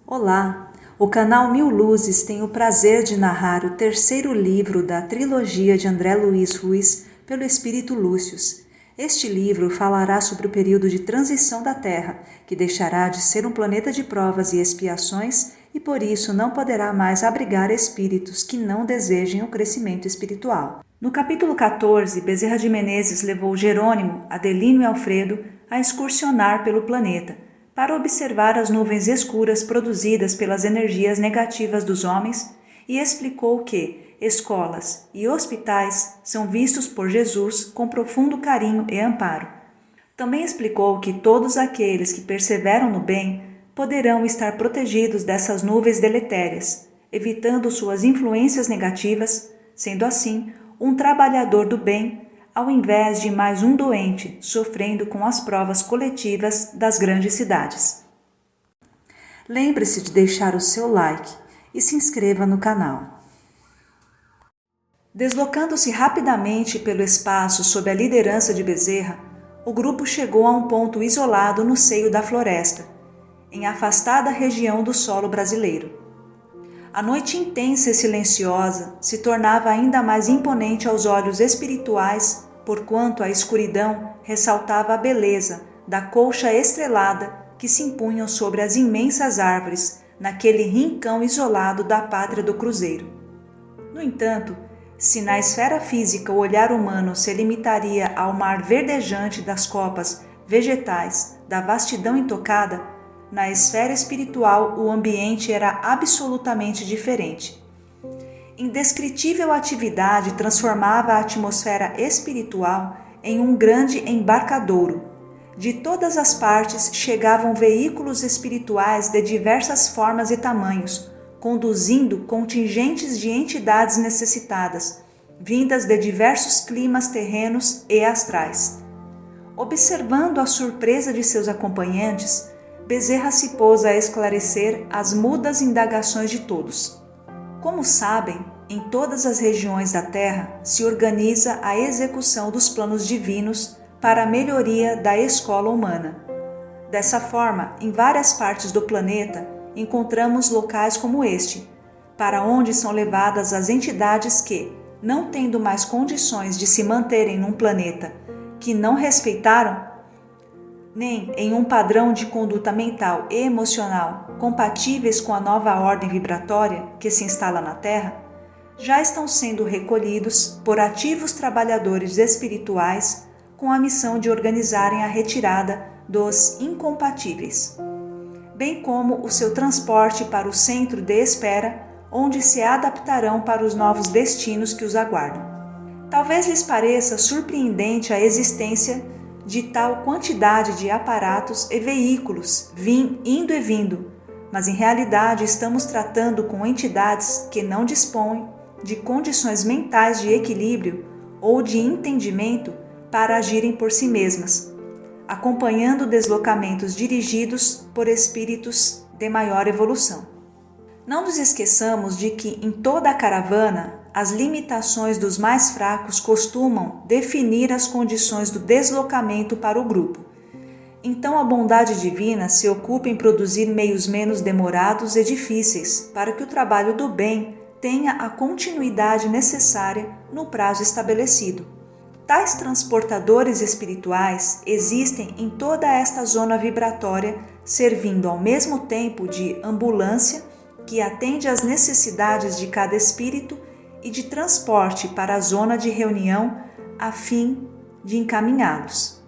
Olá! O canal Mil Luzes tem o prazer de narrar o terceiro livro da trilogia de André Luiz Ruiz pelo Espírito Lúcius. Este livro falará sobre o período de transição da Terra, que deixará de ser um planeta de provas e expiações e por isso não poderá mais abrigar espíritos que não desejem o crescimento espiritual. No capítulo 14, Bezerra de Menezes levou Jerônimo, Adelino e Alfredo a excursionar pelo planeta, para observar as nuvens escuras produzidas pelas energias negativas dos homens e explicou que escolas e hospitais são vistos por Jesus com profundo carinho e amparo. Também explicou que todos aqueles que perseveram no bem poderão estar protegidos dessas nuvens deletérias, evitando suas influências negativas, sendo assim um trabalhador do bem ao invés de mais um doente sofrendo com as provas coletivas das grandes cidades. Lembre-se de deixar o seu like e se inscreva no canal. Deslocando-se rapidamente pelo espaço sob a liderança de Bezerra, o grupo chegou a um ponto isolado no seio da floresta, em afastada região do solo brasileiro. A noite intensa e silenciosa se tornava ainda mais imponente aos olhos espirituais, porquanto a escuridão ressaltava a beleza da colcha estrelada que se impunham sobre as imensas árvores naquele rincão isolado da pátria do cruzeiro. No entanto, se na esfera física o olhar humano se limitaria ao mar verdejante das copas vegetais da vastidão intocada, na esfera espiritual o ambiente era absolutamente diferente. Indescritível atividade transformava a atmosfera espiritual em um grande embarcadouro. De todas as partes chegavam veículos espirituais de diversas formas e tamanhos, conduzindo contingentes de entidades necessitadas, vindas de diversos climas terrenos e astrais. Observando a surpresa de seus acompanhantes, Bezerra se pôs a esclarecer as mudas indagações de todos. Como sabem, em todas as regiões da Terra se organiza a execução dos planos divinos para a melhoria da escola humana. Dessa forma, em várias partes do planeta, encontramos locais como este, para onde são levadas as entidades que, não tendo mais condições de se manterem num planeta que não respeitaram, nem em um padrão de conduta mental e emocional compatíveis com a nova ordem vibratória que se instala na Terra, já estão sendo recolhidos por ativos trabalhadores espirituais com a missão de organizarem a retirada dos incompatíveis, bem como o seu transporte para o centro de espera, onde se adaptarão para os novos destinos que os aguardam. Talvez lhes pareça surpreendente a existência de tal quantidade de aparatos e veículos indo e vindo, mas em realidade estamos tratando com entidades que não dispõem de condições mentais de equilíbrio ou de entendimento para agirem por si mesmas, acompanhando deslocamentos dirigidos por espíritos de maior evolução. Não nos esqueçamos de que em toda a caravana as limitações dos mais fracos costumam definir as condições do deslocamento para o grupo. Então a bondade divina se ocupa em produzir meios menos demorados e difíceis para que o trabalho do bem tenha a continuidade necessária no prazo estabelecido. Tais transportadores espirituais existem em toda esta zona vibratória, servindo ao mesmo tempo de ambulância que atende às necessidades de cada espírito e de transporte para a zona de reunião a fim de encaminhá-los.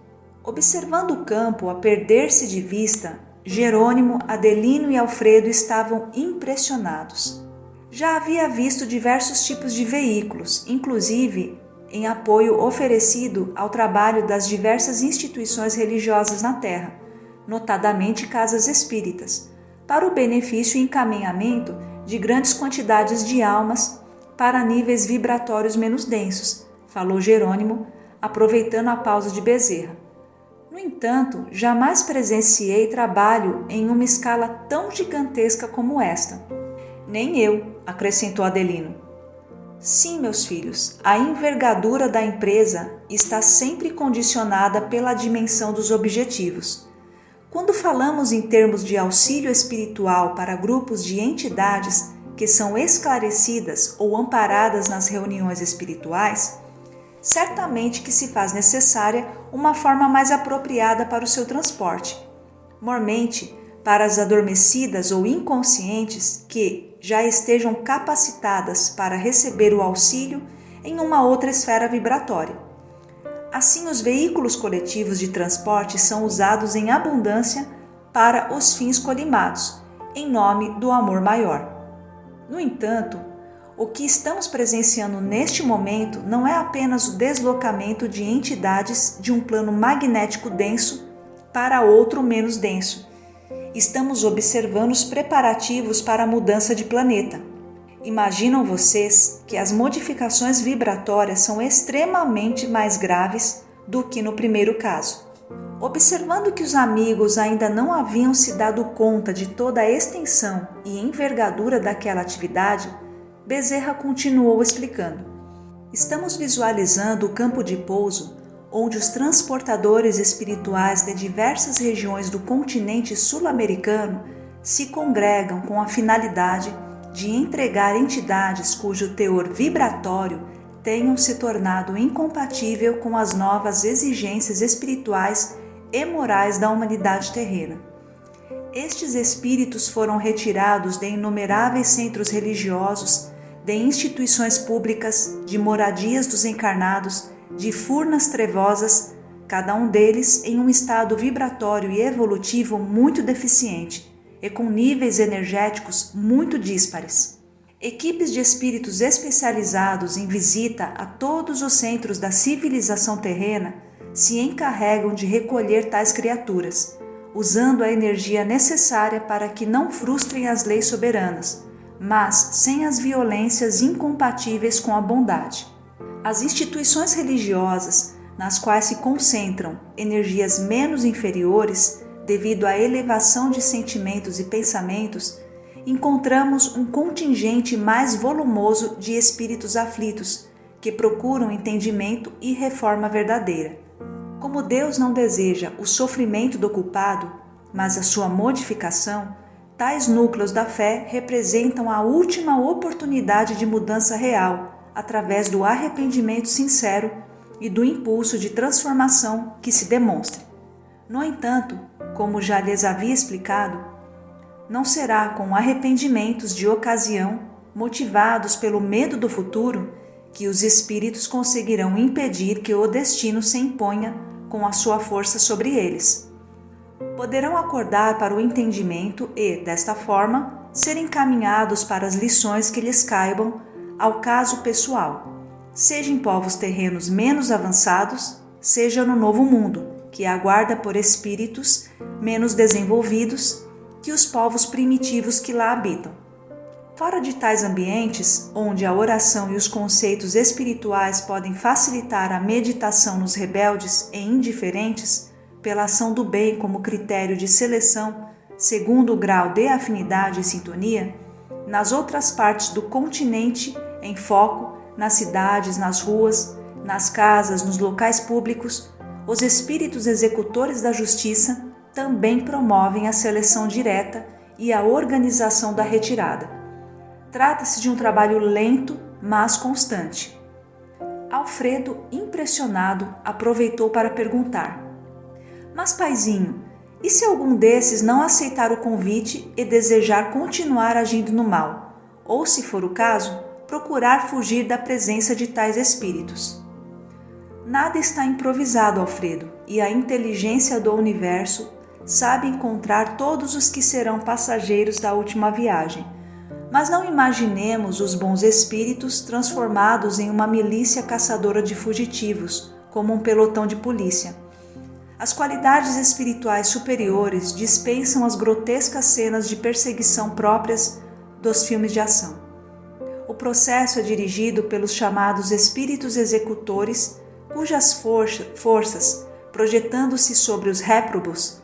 Observando o campo a perder-se de vista, Jerônimo, Adelino e Alfredo estavam impressionados. Já havia visto diversos tipos de veículos, inclusive em apoio oferecido ao trabalho das diversas instituições religiosas na Terra, notadamente casas espíritas, para o benefício e encaminhamento de grandes quantidades de almas para níveis vibratórios menos densos, falou Jerônimo, aproveitando a pausa de Bezerra. No entanto, jamais presenciei trabalho em uma escala tão gigantesca como esta. Nem eu, acrescentou Adelino. Sim, meus filhos, a envergadura da empresa está sempre condicionada pela dimensão dos objetivos. Quando falamos em termos de auxílio espiritual para grupos de entidades que são esclarecidas ou amparadas nas reuniões espirituais, certamente que se faz necessária uma forma mais apropriada para o seu transporte. Mormente, para as adormecidas ou inconscientes que já estejam capacitadas para receber o auxílio em uma outra esfera vibratória. Assim, os veículos coletivos de transporte são usados em abundância para os fins colimados, em nome do amor maior. No entanto, o que estamos presenciando neste momento não é apenas o deslocamento de entidades de um plano magnético denso para outro menos denso. Estamos observando os preparativos para a mudança de planeta. Imaginam vocês que as modificações vibratórias são extremamente mais graves do que no primeiro caso. Observando que os amigos ainda não haviam se dado conta de toda a extensão e envergadura daquela atividade, Bezerra continuou explicando. Estamos visualizando o campo de pouso onde os transportadores espirituais de diversas regiões do continente sul-americano se congregam com a finalidade de entregar entidades cujo teor vibratório tenham se tornado incompatível com as novas exigências espirituais e morais da humanidade terrena. Estes espíritos foram retirados de inumeráveis centros religiosos, de instituições públicas, de moradias dos encarnados, de furnas trevosas, cada um deles em um estado vibratório e evolutivo muito deficiente e com níveis energéticos muito díspares. Equipes de espíritos especializados em visita a todos os centros da civilização terrena se encarregam de recolher tais criaturas, usando a energia necessária para que não frustrem as leis soberanas, mas sem as violências incompatíveis com a bondade. As instituições religiosas, nas quais se concentram energias menos inferiores, devido à elevação de sentimentos e pensamentos, encontramos um contingente mais volumoso de espíritos aflitos, que procuram entendimento e reforma verdadeira. Como Deus não deseja o sofrimento do culpado, mas a sua modificação, tais núcleos da fé representam a última oportunidade de mudança real, através do arrependimento sincero e do impulso de transformação que se demonstra. No entanto, como já lhes havia explicado, não será com arrependimentos de ocasião, motivados pelo medo do futuro, que os espíritos conseguirão impedir que o destino se imponha com a sua força sobre eles. Poderão acordar para o entendimento e, desta forma, ser encaminhados para as lições que lhes caibam ao caso pessoal, seja em povos terrenos menos avançados, seja no novo mundo, que aguarda por espíritos menos desenvolvidos que os povos primitivos que lá habitam. Fora de tais ambientes, onde a oração e os conceitos espirituais podem facilitar a meditação nos rebeldes e indiferentes, pela ação do bem como critério de seleção, segundo o grau de afinidade e sintonia, nas outras partes do continente, em foco, nas cidades, nas ruas, nas casas, nos locais públicos, os espíritos executores da justiça também promovem a seleção direta e a organização da retirada. Trata-se de um trabalho lento, mas constante. Alfredo, impressionado, aproveitou para perguntar: "Mas, paizinho, e se algum desses não aceitar o convite e desejar continuar agindo no mal? Ou, se for o caso, procurar fugir da presença de tais espíritos?" Nada está improvisado, Alfredo, e a inteligência do universo sabe encontrar todos os que serão passageiros da última viagem. Mas não imaginemos os bons espíritos transformados em uma milícia caçadora de fugitivos, como um pelotão de polícia. As qualidades espirituais superiores dispensam as grotescas cenas de perseguição próprias dos filmes de ação. O processo é dirigido pelos chamados espíritos executores, cujas forças, projetando-se sobre os réprobos,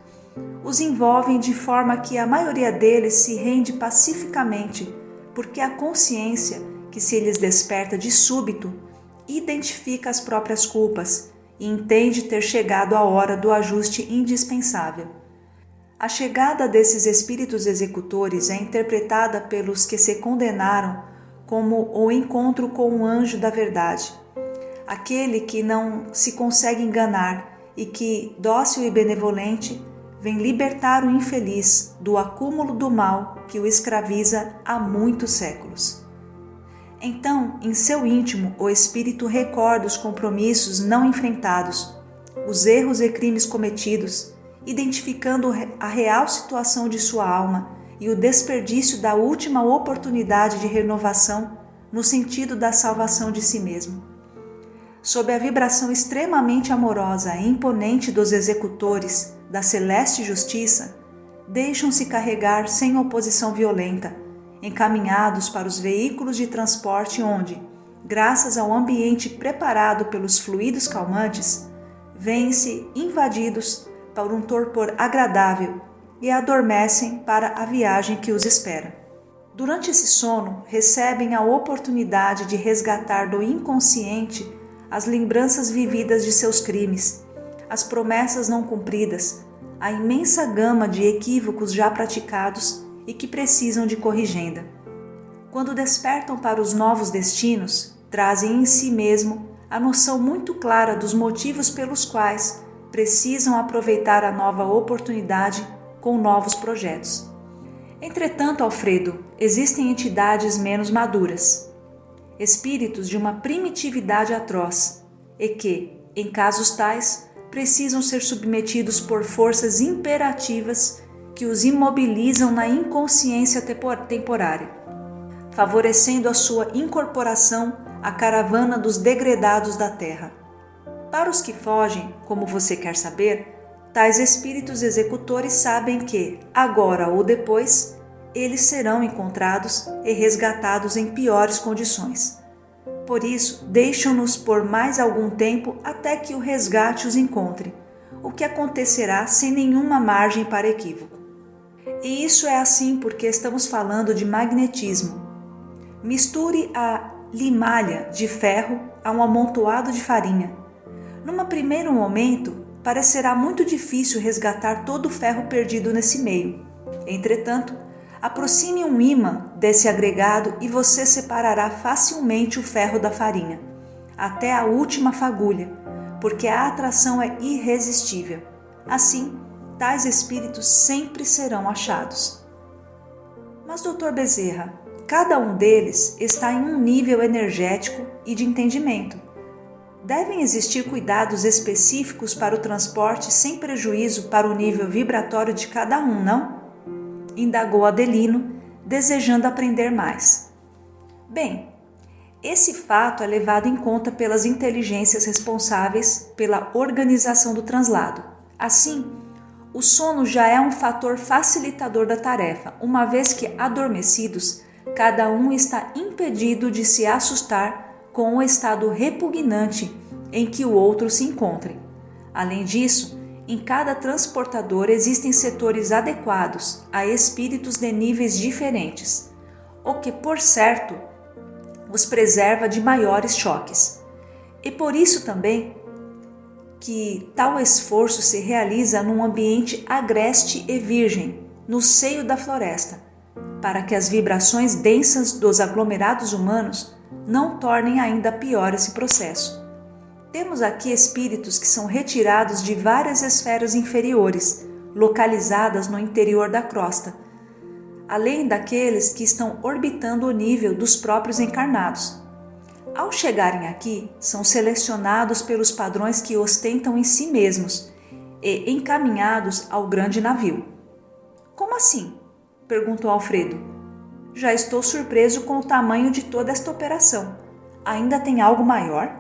os envolvem de forma que a maioria deles se rende pacificamente, porque a consciência, que se lhes desperta de súbito, identifica as próprias culpas e entende ter chegado a hora do ajuste indispensável. A chegada desses espíritos executores é interpretada pelos que se condenaram como o encontro com um anjo da verdade, aquele que não se consegue enganar e que, dócil e benevolente, vem libertar o infeliz do acúmulo do mal que o escraviza há muitos séculos. Então, em seu íntimo, o espírito recorda os compromissos não enfrentados, os erros e crimes cometidos, identificando a real situação de sua alma e o desperdício da última oportunidade de renovação no sentido da salvação de si mesmo. Sob a vibração extremamente amorosa e imponente dos executores da celeste justiça, deixam-se carregar sem oposição violenta, encaminhados para os veículos de transporte onde, graças ao ambiente preparado pelos fluidos calmantes, vêm-se invadidos por um torpor agradável e adormecem para a viagem que os espera. Durante esse sono, recebem a oportunidade de resgatar do inconsciente as lembranças vividas de seus crimes, as promessas não cumpridas, a imensa gama de equívocos já praticados e que precisam de corrigenda. Quando despertam para os novos destinos, trazem em si mesmo a noção muito clara dos motivos pelos quais precisam aproveitar a nova oportunidade com novos projetos. Entretanto, Alfredo, existem entidades menos maduras, espíritos de uma primitividade atroz, e que, em casos tais, precisam ser submetidos por forças imperativas que os imobilizam na inconsciência temporária, favorecendo a sua incorporação à caravana dos degredados da terra. Para os que fogem, como você quer saber, tais espíritos executores sabem que, agora ou depois, eles serão encontrados e resgatados em piores condições. Por isso, deixam-nos por mais algum tempo até que o resgate os encontre, o que acontecerá sem nenhuma margem para equívoco. E isso é assim porque estamos falando de magnetismo. Misture a limalha de ferro a um amontoado de farinha. Num primeiro momento, parecerá muito difícil resgatar todo o ferro perdido nesse meio. Entretanto, aproxime um ímã desse agregado e você separará facilmente o ferro da farinha, até a última fagulha, porque a atração é irresistível. Assim, tais espíritos sempre serão achados. Mas, Dr. Bezerra, cada um deles está em um nível energético e de entendimento. Devem existir cuidados específicos para o transporte sem prejuízo para o nível vibratório de cada um, não? Indagou Adelino, desejando aprender mais. Bem, esse fato é levado em conta pelas inteligências responsáveis pela organização do translado. Assim, o sono já é um fator facilitador da tarefa, uma vez que, adormecidos, cada um está impedido de se assustar com o estado repugnante em que o outro se encontre. Além disso, em cada transportador existem setores adequados a espíritos de níveis diferentes, o que, por certo, os preserva de maiores choques. E por isso também que tal esforço se realiza num ambiente agreste e virgem, no seio da floresta, para que as vibrações densas dos aglomerados humanos não tornem ainda pior esse processo. Temos aqui espíritos que são retirados de várias esferas inferiores, localizadas no interior da crosta, além daqueles que estão orbitando o nível dos próprios encarnados. Ao chegarem aqui, são selecionados pelos padrões que ostentam em si mesmos e encaminhados ao grande navio. Como assim? Perguntou Alfredo. Já estou surpreso com o tamanho de toda esta operação. Ainda tem algo maior?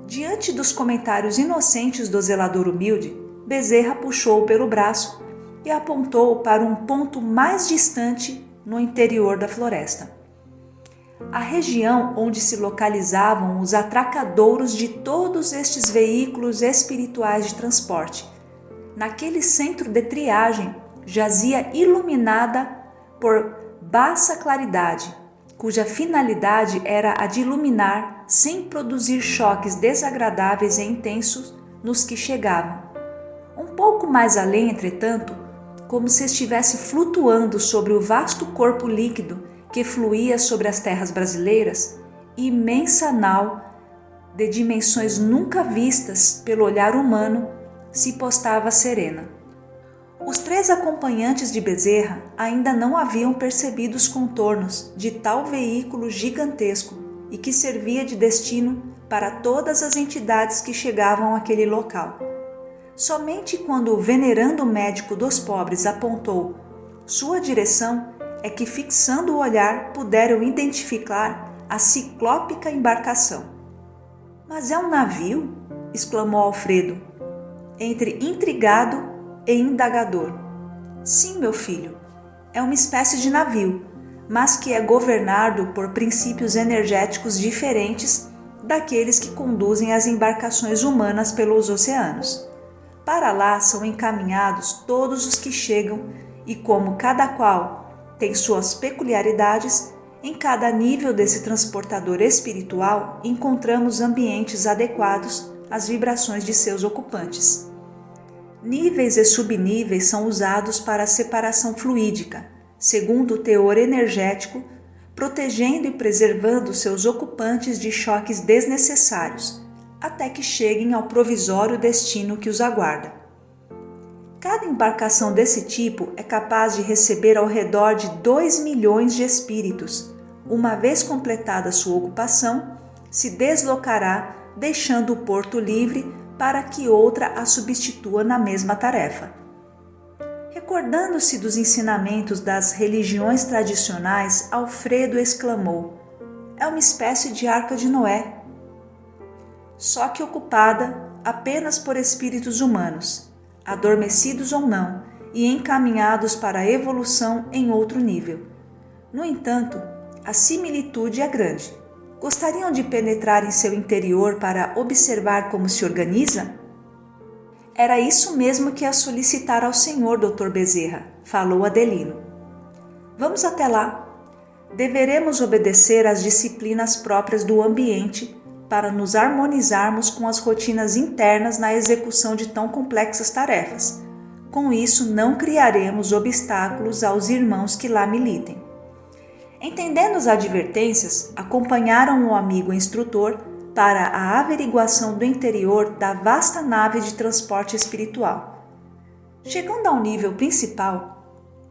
Diante dos comentários inocentes do zelador humilde, Bezerra puxou-o pelo braço e apontou para um ponto mais distante no interior da floresta. A região onde se localizavam os atracadouros de todos estes veículos espirituais de transporte. Naquele centro de triagem jazia iluminada por baixa claridade, cuja finalidade era a de iluminar sem produzir choques desagradáveis e intensos nos que chegavam. Um pouco mais além, entretanto, como se estivesse flutuando sobre o vasto corpo líquido que fluía sobre as terras brasileiras, imensa nau de dimensões nunca vistas pelo olhar humano se postava serena. Os 3 acompanhantes de Bezerra ainda não haviam percebido os contornos de tal veículo gigantesco e que servia de destino para todas as entidades que chegavam àquele local. Somente quando o venerando médico dos pobres apontou sua direção é que, fixando o olhar, puderam identificar a ciclópica embarcação. "Mas é um navio?" exclamou Alfredo, entre intrigado e indagador. "Sim, meu filho, é uma espécie de navio, mas que é governado por princípios energéticos diferentes daqueles que conduzem as embarcações humanas pelos oceanos. Para lá são encaminhados todos os que chegam e, como cada qual tem suas peculiaridades, em cada nível desse transportador espiritual encontramos ambientes adequados às vibrações de seus ocupantes. Níveis e subníveis são usados para a separação fluídica, segundo o teor energético, protegendo e preservando seus ocupantes de choques desnecessários, até que cheguem ao provisório destino que os aguarda. Cada embarcação desse tipo é capaz de receber ao redor de 2 milhões de espíritos. Uma vez completada sua ocupação, se deslocará, deixando o porto livre para que outra a substitua na mesma tarefa." Recordando-se dos ensinamentos das religiões tradicionais, Alfredo exclamou: "É uma espécie de Arca de Noé, só que ocupada apenas por espíritos humanos, adormecidos ou não, e encaminhados para a evolução em outro nível. No entanto, a similitude é grande. Gostariam de penetrar em seu interior para observar como se organiza?" "Era isso mesmo que ia solicitar ao senhor, Dr. Bezerra", falou Adelino. "Vamos até lá. Deveremos obedecer às disciplinas próprias do ambiente para nos harmonizarmos com as rotinas internas na execução de tão complexas tarefas. Com isso, não criaremos obstáculos aos irmãos que lá militem." Entendendo as advertências, acompanharam o amigo instrutor para a averiguação do interior da vasta nave de transporte espiritual. Chegando ao nível principal,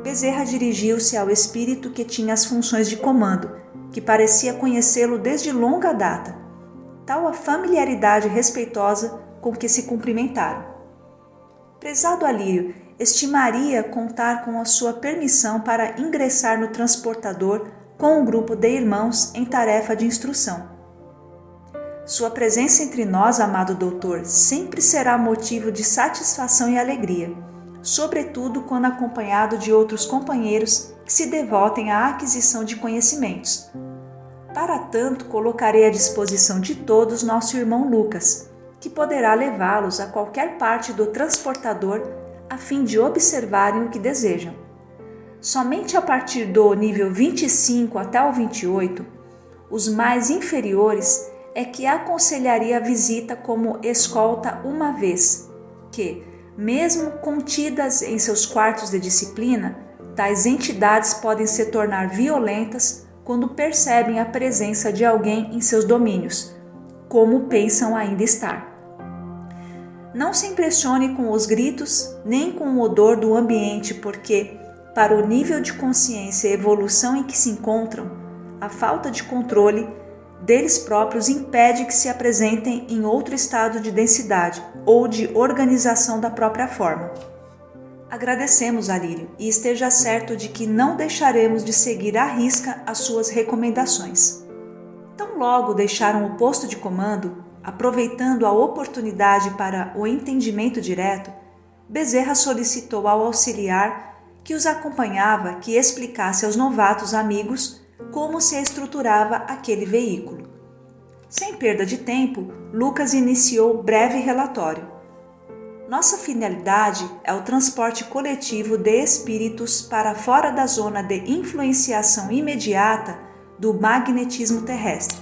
Bezerra dirigiu-se ao espírito que tinha as funções de comando, que parecia conhecê-lo desde longa data, tal a familiaridade respeitosa com que se cumprimentaram. "Prezado Alírio, estimaria contar com a sua permissão para ingressar no transportador com um grupo de irmãos em tarefa de instrução. Sua presença entre nós, amado doutor, sempre será motivo de satisfação e alegria, sobretudo quando acompanhado de outros companheiros que se devotem à aquisição de conhecimentos. Para tanto, colocarei à disposição de todos nosso irmão Lucas, que poderá levá-los a qualquer parte do transportador a fim de observarem o que desejam. Somente a partir do nível 25 até o 28, os mais inferiores é que aconselharia a visita como escolta uma vez, que, mesmo contidas em seus quartos de disciplina, tais entidades podem se tornar violentas quando percebem a presença de alguém em seus domínios, como pensam ainda estar. Não se impressione com os gritos nem com o odor do ambiente, porque, para o nível de consciência e evolução em que se encontram, a falta de controle deles próprios impede que se apresentem em outro estado de densidade ou de organização da própria forma. Agradecemos, Alírio, e esteja certo de que não deixaremos de seguir à risca as suas recomendações." Tão logo deixaram o posto de comando, aproveitando a oportunidade para o entendimento direto, Bezerra solicitou ao auxiliar que os acompanhava que explicasse aos novatos amigos como se estruturava aquele veículo. Sem perda de tempo, Lucas iniciou breve relatório. "Nossa finalidade é o transporte coletivo de espíritos para fora da zona de influenciação imediata do magnetismo terrestre.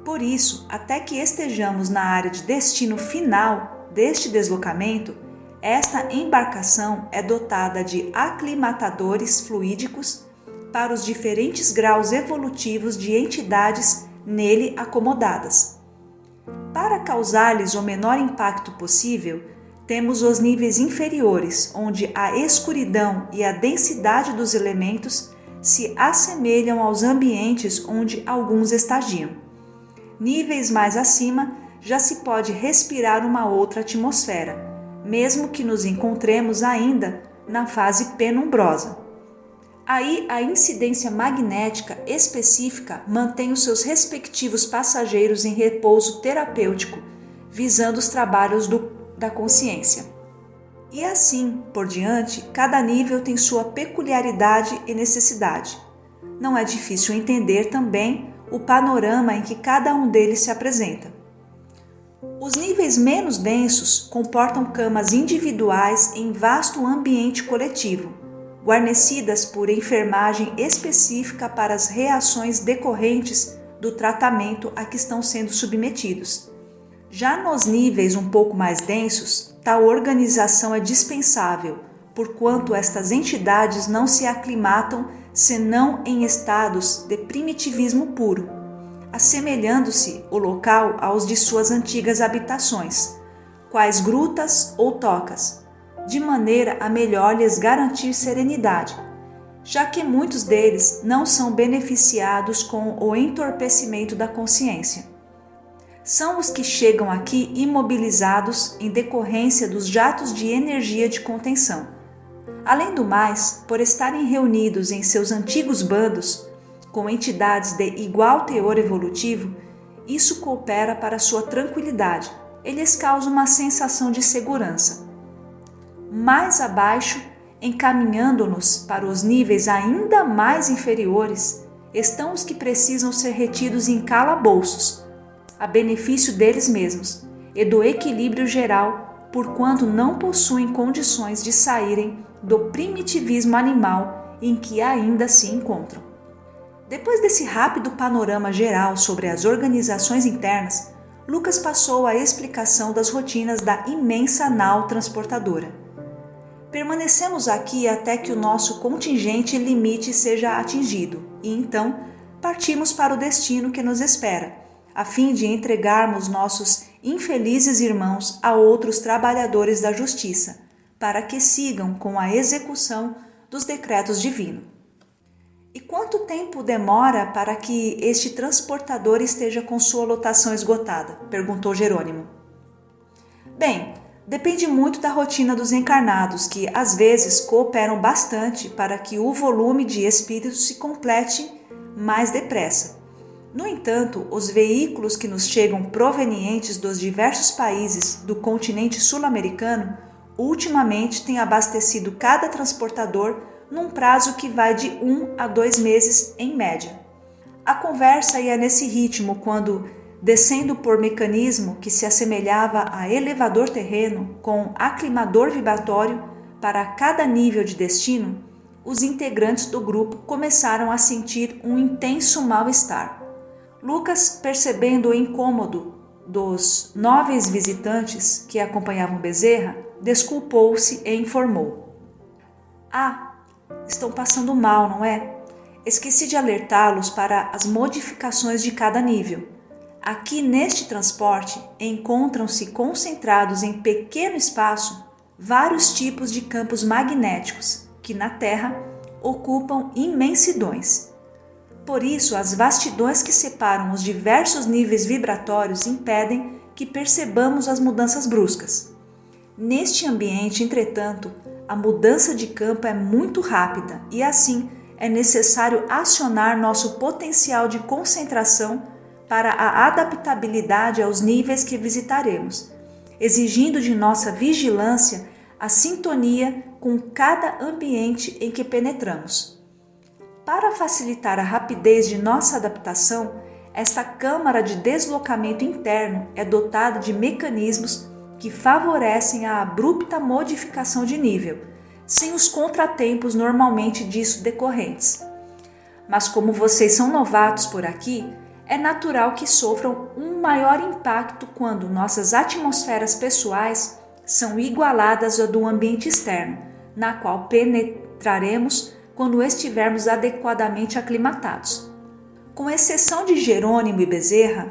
Por isso, até que estejamos na área de destino final deste deslocamento, Esta embarcação é dotada de aclimatadores fluídicos para os diferentes graus evolutivos de entidades nele acomodadas. Para causar-lhes o menor impacto possível, temos os níveis inferiores, onde a escuridão e a densidade dos elementos se assemelham aos ambientes onde alguns estagiam. Níveis mais acima, já se pode respirar uma outra atmosfera, mesmo que nos encontremos ainda na fase penumbrosa. Aí a incidência magnética específica mantém os seus respectivos passageiros em repouso terapêutico, visando os trabalhos da consciência. E assim por diante, cada nível tem sua peculiaridade e necessidade. Não é difícil entender também o panorama em que cada um deles se apresenta. Os níveis menos densos comportam camas individuais em vasto ambiente coletivo, guarnecidas por enfermagem específica para as reações decorrentes do tratamento a que estão sendo submetidos. Já nos níveis um pouco mais densos, tal organização é dispensável, porquanto estas entidades não se aclimatam senão em estados de primitivismo puro, assemelhando-se o local aos de suas antigas habitações, quais grutas ou tocas, de maneira a melhor lhes garantir serenidade, já que muitos deles não são beneficiados com o entorpecimento da consciência. São os que chegam aqui imobilizados em decorrência dos jatos de energia de contenção. Além do mais, por estarem reunidos em seus antigos bandos, com entidades de igual teor evolutivo, isso coopera para sua tranquilidade e lhes causa uma sensação de segurança. Mais abaixo, encaminhando-nos para os níveis ainda mais inferiores, estão os que precisam ser retidos em calabouços, a benefício deles mesmos e do equilíbrio geral, porquanto não possuem condições de saírem do primitivismo animal em que ainda se encontram. Depois desse rápido panorama geral sobre as organizações internas, Lucas passou à explicação das rotinas da imensa nau transportadora. Permanecemos aqui até que o nosso contingente limite seja atingido e então partimos para o destino que nos espera, a fim de entregarmos nossos infelizes irmãos a outros trabalhadores da justiça, para que sigam com a execução dos decretos divinos. E quanto tempo demora para que este transportador esteja com sua lotação esgotada? Perguntou Jerônimo. Bem, depende muito da rotina dos encarnados, que às vezes cooperam bastante para que o volume de espíritos se complete mais depressa. No entanto, os veículos que nos chegam provenientes dos diversos países do continente sul-americano ultimamente têm abastecido cada transportador num prazo que vai de 1 a 2 meses em média. A conversa ia nesse ritmo quando, descendo por mecanismo que se assemelhava a elevador terreno com aclimador vibratório para cada nível de destino, os integrantes do grupo começaram a sentir um intenso mal-estar. Lucas, percebendo o incômodo dos nobres visitantes que acompanhavam Bezerra, desculpou-se e informou. Estão passando mal, não é? Esqueci de alertá-los para as modificações de cada nível. Aqui neste transporte encontram-se concentrados em pequeno espaço vários tipos de campos magnéticos que na Terra ocupam imensidões. Por isso, as vastidões que separam os diversos níveis vibratórios impedem que percebamos as mudanças bruscas. Neste ambiente, entretanto, a mudança de campo é muito rápida e, assim, é necessário acionar nosso potencial de concentração para a adaptabilidade aos níveis que visitaremos, exigindo de nossa vigilância a sintonia com cada ambiente em que penetramos. Para facilitar a rapidez de nossa adaptação, esta câmara de deslocamento interno é dotada de mecanismos que favorecem a abrupta modificação de nível, sem os contratempos normalmente disso decorrentes. Mas como vocês são novatos por aqui, é natural que sofram um maior impacto quando nossas atmosferas pessoais são igualadas à do ambiente externo, na qual penetraremos quando estivermos adequadamente aclimatados. Com exceção de Jerônimo e Bezerra,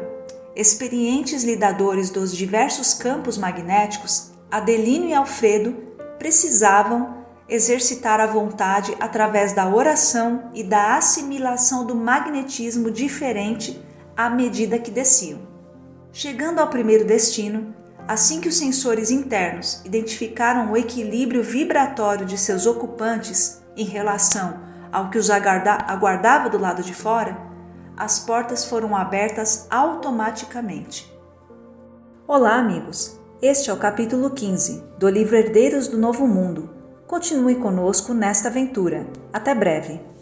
experientes lidadores dos diversos campos magnéticos, Adelino e Alfredo precisavam exercitar a vontade através da oração e da assimilação do magnetismo diferente à medida que desciam. Chegando ao primeiro destino, assim que os sensores internos identificaram o equilíbrio vibratório de seus ocupantes em relação ao que os aguardava do lado de fora, as portas foram abertas automaticamente. Olá, amigos! Este é o capítulo 15 do livro Herdeiros do Novo Mundo. Continue conosco nesta aventura. Até breve!